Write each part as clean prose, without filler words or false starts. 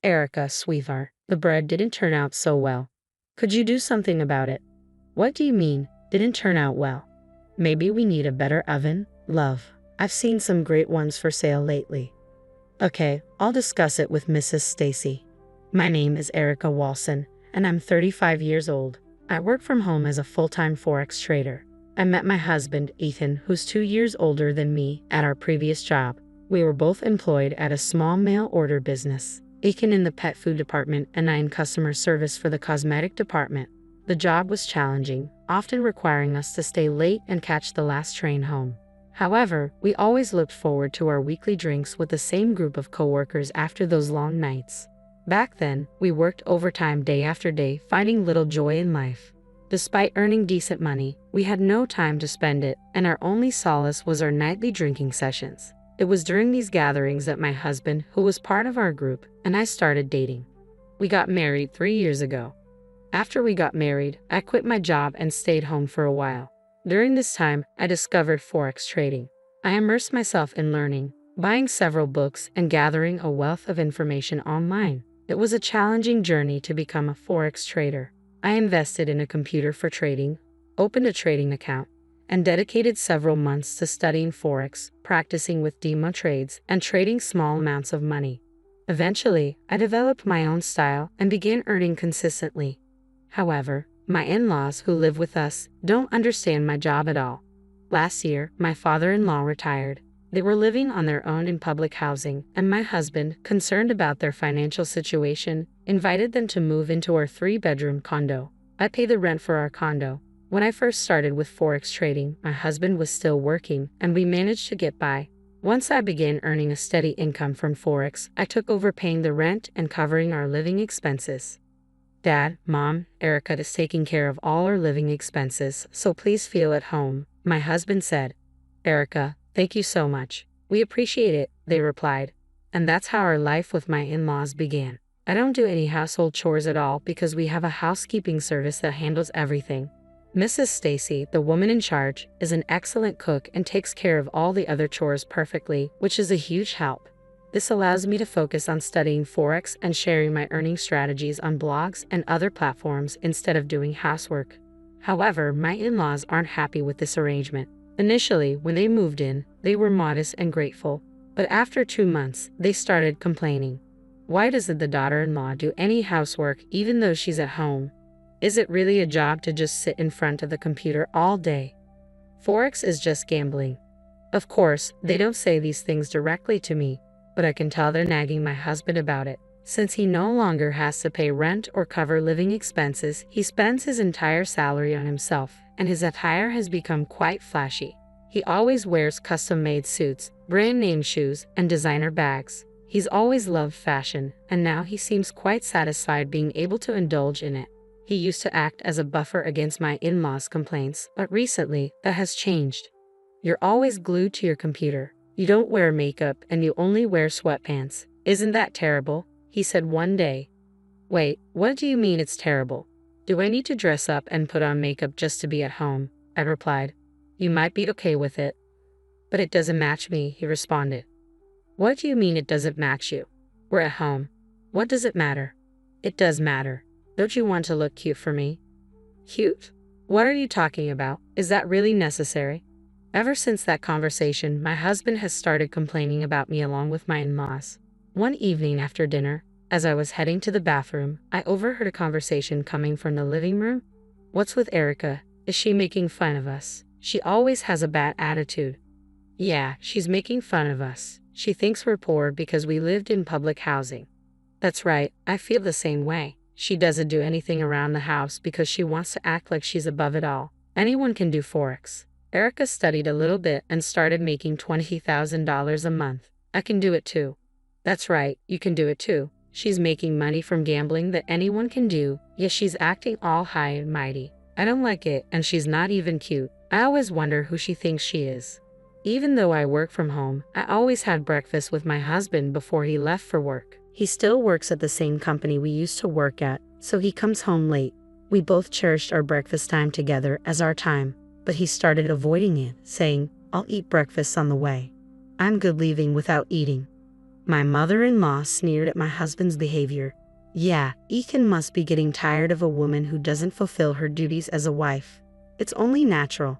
Erica, sweetheart, the bread didn't turn out so well. Could you do something about it? What do you mean, didn't turn out well? Maybe we need a better oven, love. I've seen some great ones for sale lately. Okay, I'll discuss it with Mrs. Stacy. My name is Erica Walson, and I'm 35 years old. I work from home as a full-time Forex trader. I met my husband, Ethan, who's 2 years older than me, at our previous job. We were both employed at a small mail order business. Ethan in the pet food department and I in customer service for the cosmetic department. The job was challenging, often requiring us to stay late and catch the last train home. However, we always looked forward to our weekly drinks with the same group of coworkers after those long nights. Back then, we worked overtime day after day, finding little joy in life. Despite earning decent money, we had no time to spend it, and our only solace was our nightly drinking sessions. It was during these gatherings that my husband, who was part of our group, and I started dating. We got married 3 years ago. After we got married, I quit my job and stayed home for a while. During this time, I discovered Forex trading. I immersed myself in learning, buying several books, and gathering a wealth of information online. It was a challenging journey to become a Forex trader. I invested in a computer for trading, opened a trading account, and dedicated several months to studying Forex, practicing with demo trades, and trading small amounts of money. Eventually, I developed my own style and began earning consistently. However, my in-laws who live with us don't understand my job at all. Last year, my father-in-law retired. They were living on their own in public housing, and my husband, concerned about their financial situation, invited them to move into our 3-bedroom condo. I pay the rent for our condo. When I first started with Forex trading, my husband was still working, and we managed to get by. Once I began earning a steady income from Forex, I took over paying the rent and covering our living expenses. Dad, Mom, Erica is taking care of all our living expenses, so please feel at home, my husband said. Erica, thank you so much. We appreciate it, they replied. And that's how our life with my in-laws began. I don't do any household chores at all because we have a housekeeping service that handles everything. Mrs. Stacy, the woman in charge, is an excellent cook and takes care of all the other chores perfectly, which is a huge help. This allows me to focus on studying Forex and sharing my earning strategies on blogs and other platforms instead of doing housework. However, my in-laws aren't happy with this arrangement. Initially, when they moved in, they were modest and grateful, but after 2 months, they started complaining. Why doesn't the daughter-in-law do any housework even though she's at home? Is it really a job to just sit in front of the computer all day? Forex is just gambling. Of course, they don't say these things directly to me, but I can tell they're nagging my husband about it. Since he no longer has to pay rent or cover living expenses, he spends his entire salary on himself, and his attire has become quite flashy. He always wears custom-made suits, brand-name shoes, and designer bags. He's always loved fashion, and now he seems quite satisfied being able to indulge in it. He used to act as a buffer against my in-laws' complaints, but recently, that has changed. You're always glued to your computer. You don't wear makeup and you only wear sweatpants. Isn't that terrible? He said one day. Wait, what do you mean it's terrible? Do I need to dress up and put on makeup just to be at home? I replied. You might be okay with it. But it doesn't match me, he responded. What do you mean it doesn't match you? We're at home. What does it matter? It does matter. Don't you want to look cute for me? Cute? What are you talking about? Is that really necessary? Ever since that conversation, my husband has started complaining about me along with my in-laws. One evening after dinner, as I was heading to the bathroom, I overheard a conversation coming from the living room. What's with Erica? Is she making fun of us? She always has a bad attitude. Yeah, she's making fun of us. She thinks we're poor because we lived in public housing. That's right, I feel the same way. She doesn't do anything around the house because she wants to act like she's above it all. Anyone can do Forex. Erica studied a little bit and started making $20,000 a month. I can do it too. That's right, you can do it too. She's making money from gambling that anyone can do, yet she's acting all high and mighty. I don't like it, and she's not even cute. I always wonder who she thinks she is. Even though I work from home, I always had breakfast with my husband before he left for work. He still works at the same company we used to work at, so he comes home late. We both cherished our breakfast time together as our time, but he started avoiding it, saying, I'll eat breakfast on the way. I'm good leaving without eating. My mother-in-law sneered at my husband's behavior. Yeah, Ethan must be getting tired of a woman who doesn't fulfill her duties as a wife. It's only natural.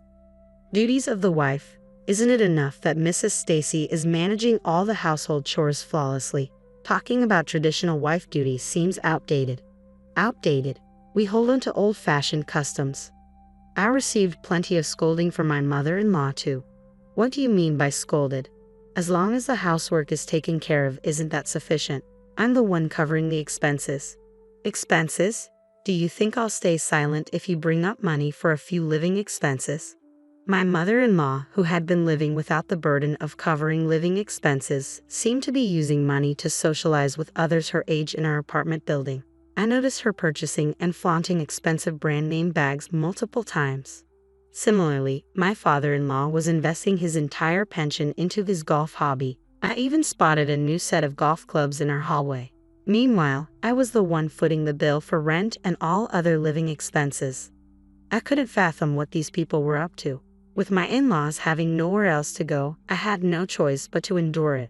Duties of the wife. Isn't it enough that Mrs. Stacy is managing all the household chores flawlessly? Talking about traditional wife duties seems outdated. Outdated. We hold on to old-fashioned customs. I received plenty of scolding from my mother-in-law too. What do you mean by scolded? As long as the housework is taken care of, isn't that sufficient? I'm the one covering the expenses. Expenses? Do you think I'll stay silent if you bring up money for a few living expenses? My mother-in-law, who had been living without the burden of covering living expenses, seemed to be using money to socialize with others her age in our apartment building. I noticed her purchasing and flaunting expensive brand name bags multiple times. Similarly, my father-in-law was investing his entire pension into his golf hobby. I even spotted a new set of golf clubs in our hallway. Meanwhile, I was the one footing the bill for rent and all other living expenses. I couldn't fathom what these people were up to. With my in-laws having nowhere else to go, I had no choice but to endure it.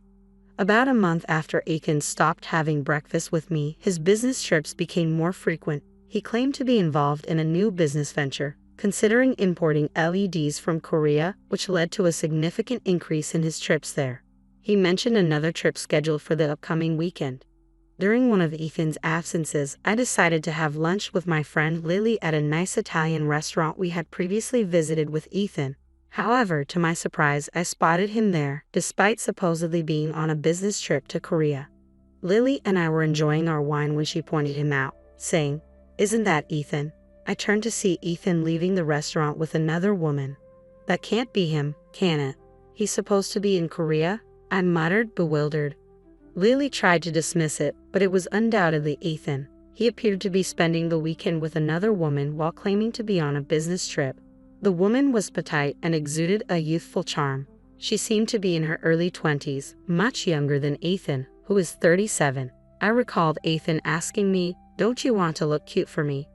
About a month after Aiken stopped having breakfast with me, his business trips became more frequent. He claimed to be involved in a new business venture, considering importing LEDs from Korea, which led to a significant increase in his trips there. He mentioned another trip scheduled for the upcoming weekend. During one of Ethan's absences, I decided to have lunch with my friend Lily at a nice Italian restaurant we had previously visited with Ethan. However, to my surprise, I spotted him there, despite supposedly being on a business trip to Korea. Lily and I were enjoying our wine when she pointed him out, saying, "Isn't that Ethan?" I turned to see Ethan leaving the restaurant with another woman. That can't be him, can it? He's supposed to be in Korea? I muttered, bewildered. Lily tried to dismiss it, but it was undoubtedly Ethan. He appeared to be spending the weekend with another woman while claiming to be on a business trip. The woman was petite and exuded a youthful charm. She seemed to be in her early 20s, much younger than Ethan, who is 37. I recalled Ethan asking me, "Don't you want to look cute for me?"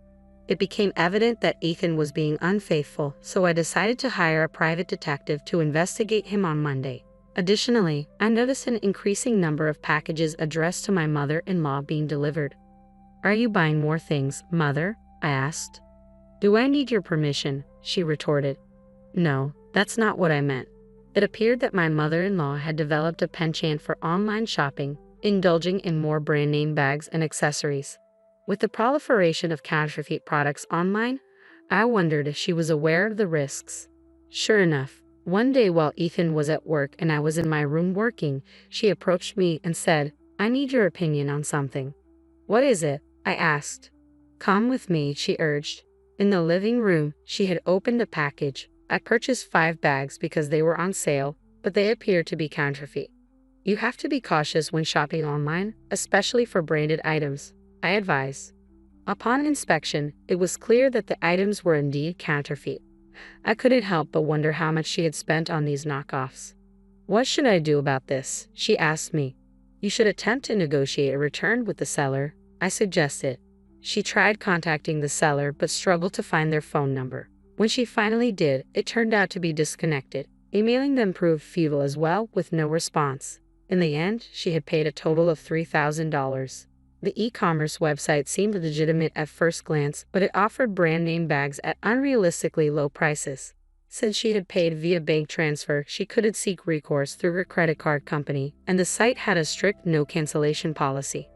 It became evident that Ethan was being unfaithful, so I decided to hire a private detective to investigate him on Monday. Additionally, I noticed an increasing number of packages addressed to my mother-in-law being delivered. "Are you buying more things, Mother?" I asked. "Do I need your permission?" she retorted. "No, that's not what I meant." It appeared that my mother-in-law had developed a penchant for online shopping, indulging in more brand name bags and accessories. With the proliferation of counterfeit products online, I wondered if she was aware of the risks. Sure enough, one day while Ethan was at work and I was in my room working, she approached me and said, "I need your opinion on something." "What is it?" I asked. "Come with me," she urged. In the living room, she had opened a package. I purchased 5 bags because they were on sale, but they appeared to be counterfeit. "You have to be cautious when shopping online, especially for branded items," I advised. Upon inspection, it was clear that the items were indeed counterfeit. I couldn't help but wonder how much she had spent on these knockoffs. "What should I do about this?" she asked me. "You should attempt to negotiate a return with the seller," I suggested. She tried contacting the seller but struggled to find their phone number. When she finally did, it turned out to be disconnected. Emailing them proved futile as well, with no response. In the end, she had paid a total of $3,000. The e-commerce website seemed legitimate at first glance, but it offered brand name bags at unrealistically low prices. Since she had paid via bank transfer, she couldn't seek recourse through her credit card company, and the site had a strict no cancellation policy.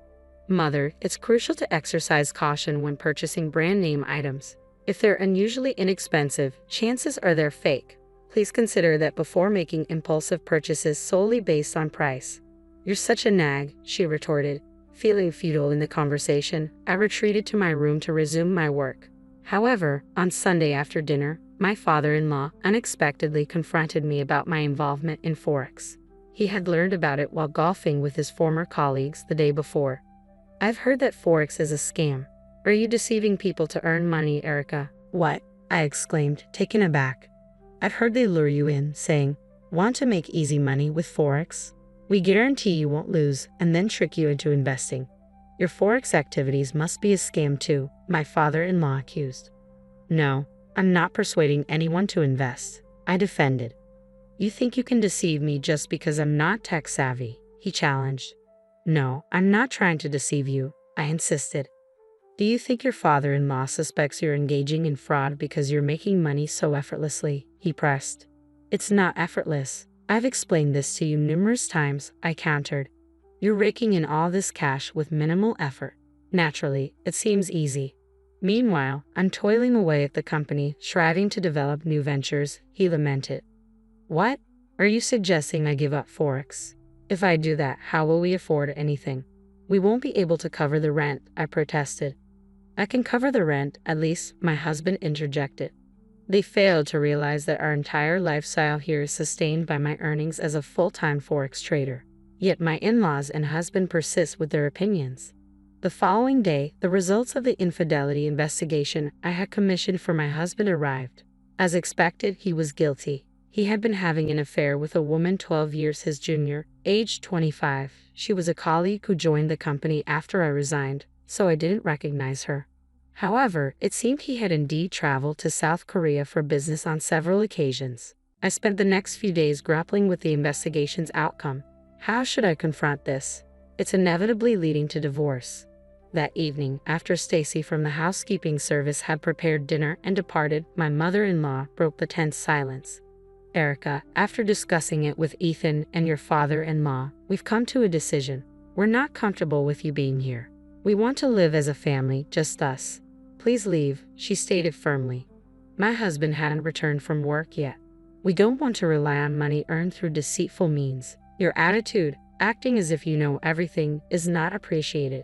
Mother, it's crucial to exercise caution when purchasing brand name items. If they're unusually inexpensive, chances are they're fake. Please consider that before making impulsive purchases solely based on price. "You're such a nag," she retorted. Feeling futile in the conversation, I retreated to my room to resume my work. However, on Sunday after dinner, my father-in-law unexpectedly confronted me about my involvement in Forex. He had learned about it while golfing with his former colleagues the day before. "I've heard that Forex is a scam. Are you deceiving people to earn money, Erica?" "What?" I exclaimed, taken aback. "I've heard they lure you in, saying, 'Want to make easy money with Forex? We guarantee you won't lose,' and then trick you into investing. Your Forex activities must be a scam too," my father-in-law accused. "No, I'm not persuading anyone to invest," I defended. "You think you can deceive me just because I'm not tech savvy?" he challenged. No, I'm not trying to deceive you, I insisted. Do you think your father-in-law suspects you're engaging in fraud because you're making money so effortlessly? He pressed. It's not effortless. I've explained this to you numerous times, I countered. You're raking in all this cash with minimal effort. Naturally, it seems easy. Meanwhile, I'm toiling away at the company, striving to develop new ventures, he lamented. What? Are you suggesting I give up Forex? If I do that, how will we afford anything? We won't be able to cover the rent, I protested. I can cover the rent, at least, my husband interjected. They failed to realize that our entire lifestyle here is sustained by my earnings as a full-time Forex trader. Yet my in-laws and husband persist with their opinions. The following day, the results of the infidelity investigation I had commissioned for my husband arrived. As expected, he was guilty. He had been having an affair with a woman 12 years his junior, aged 25. She was a colleague who joined the company after I resigned, so I didn't recognize her. However, it seemed he had indeed traveled to South Korea for business on several occasions. I spent the next few days grappling with the investigation's outcome. How should I confront this? It's inevitably leading to divorce. That evening, after Stacy from the housekeeping service had prepared dinner and departed, my mother-in-law broke the tense silence. Erica, after discussing it with Ethan and your father-in-law, we've come to a decision. We're not comfortable with you being here. We want to live as a family, just us. Please leave, she stated firmly. My husband hadn't returned from work yet. We don't want to rely on money earned through deceitful means. Your attitude, acting as if you know everything, is not appreciated.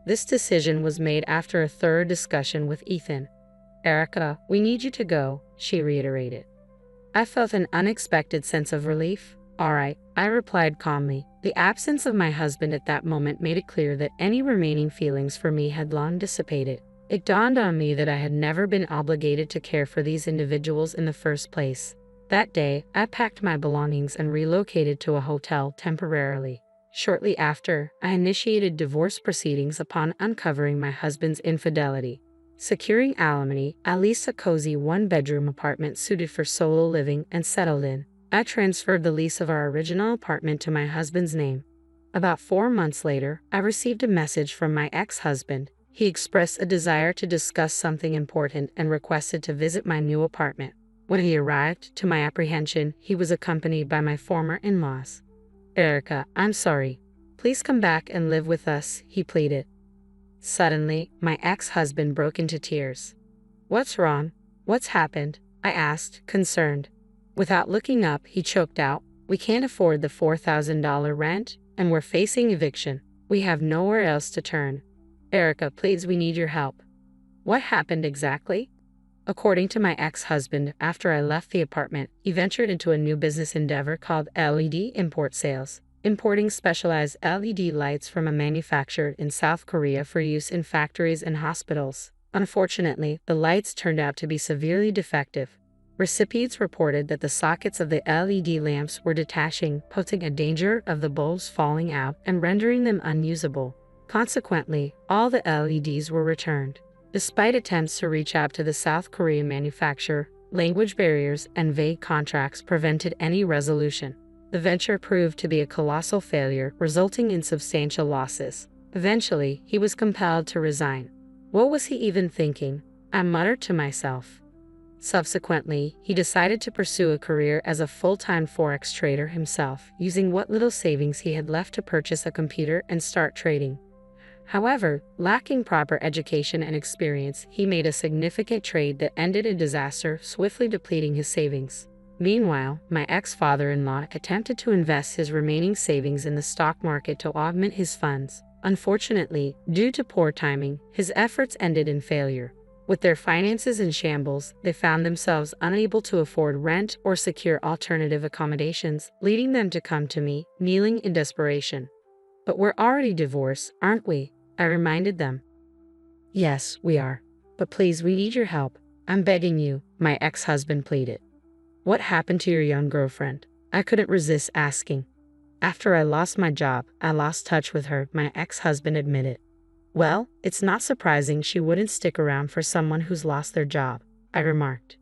This decision was made after a thorough discussion with Ethan. Erica, we need you to go, she reiterated. I felt an unexpected sense of relief. All right, I replied calmly. The absence of my husband at that moment made it clear that any remaining feelings for me had long dissipated. It dawned on me that I had never been obligated to care for these individuals in the first place. That day, I packed my belongings and relocated to a hotel temporarily. Shortly after, I initiated divorce proceedings upon uncovering my husband's infidelity. Securing alimony, I leased a cozy one-bedroom apartment suited for solo living and settled in. I transferred the lease of our original apartment to my husband's name. About 4 months later, I received a message from my ex-husband. He expressed a desire to discuss something important and requested to visit my new apartment. When he arrived, to my apprehension, he was accompanied by my former in-laws. Erica, I'm sorry. Please come back and live with us, he pleaded. Suddenly, my ex-husband broke into tears. What's wrong? What's happened? I asked, concerned. Without looking up, he choked out, we can't afford the $4,000 rent, and we're facing eviction. We have nowhere else to turn. Erica, please, we need your help. What happened exactly? According to my ex-husband, after I left the apartment, he ventured into a new business endeavor called LED import sales, importing specialized LED lights from a manufacturer in South Korea for use in factories and hospitals. Unfortunately, the lights turned out to be severely defective. Recipients reported that the sockets of the LED lamps were detaching, posing a danger of the bulbs falling out and rendering them unusable. Consequently, all the LEDs were returned. Despite attempts to reach out to the South Korean manufacturer, language barriers and vague contracts prevented any resolution. The venture proved to be a colossal failure, resulting in substantial losses. Eventually, he was compelled to resign. What was he even thinking? I muttered to myself. Subsequently, he decided to pursue a career as a full-time Forex trader himself, using what little savings he had left to purchase a computer and start trading. However, lacking proper education and experience, he made a significant trade that ended in disaster, swiftly depleting his savings. Meanwhile, my ex-father-in-law attempted to invest his remaining savings in the stock market to augment his funds. Unfortunately, due to poor timing, his efforts ended in failure. With their finances in shambles, they found themselves unable to afford rent or secure alternative accommodations, leading them to come to me, kneeling in desperation. But we're already divorced, aren't we? I reminded them. Yes, we are. But please, we need your help. I'm begging you, my ex-husband pleaded. What happened to your young girlfriend? I couldn't resist asking. After I lost my job, I lost touch with her, my ex-husband admitted. Well, it's not surprising she wouldn't stick around for someone who's lost their job, I remarked.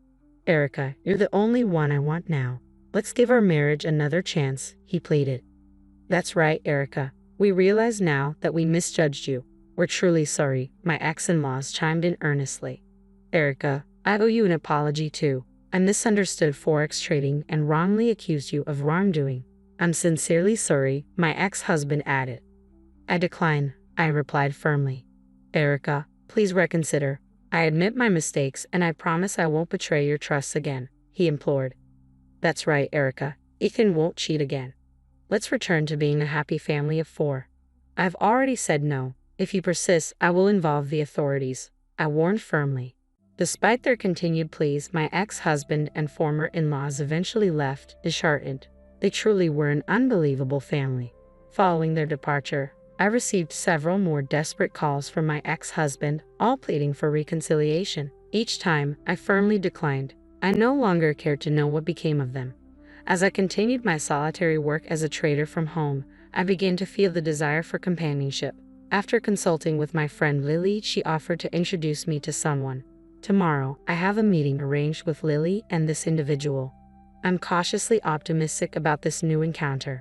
Erica, you're the only one I want now. Let's give our marriage another chance, he pleaded. That's right, Erica. We realize now that we misjudged you. We're truly sorry, my ex-in-laws chimed in earnestly. Erica, I owe you an apology too. I misunderstood Forex trading and wrongly accused you of wrongdoing. I'm sincerely sorry, my ex-husband added. I decline, I replied firmly. Erica, please reconsider. I admit my mistakes and I promise I won't betray your trust again, he implored. That's right, Erica. Ethan won't cheat again. Let's return to being a happy family of 4. I've already said no. If you persist, I will involve the authorities, I warned firmly. Despite their continued pleas, my ex-husband and former in-laws eventually left, disheartened. They truly were an unbelievable family. Following their departure, I received several more desperate calls from my ex-husband, all pleading for reconciliation. Each time, I firmly declined. I no longer cared to know what became of them. As I continued my solitary work as a trader from home, I began to feel the desire for companionship. After consulting with my friend Lily, she offered to introduce me to someone. Tomorrow, I have a meeting arranged with Lily and this individual. I'm cautiously optimistic about this new encounter.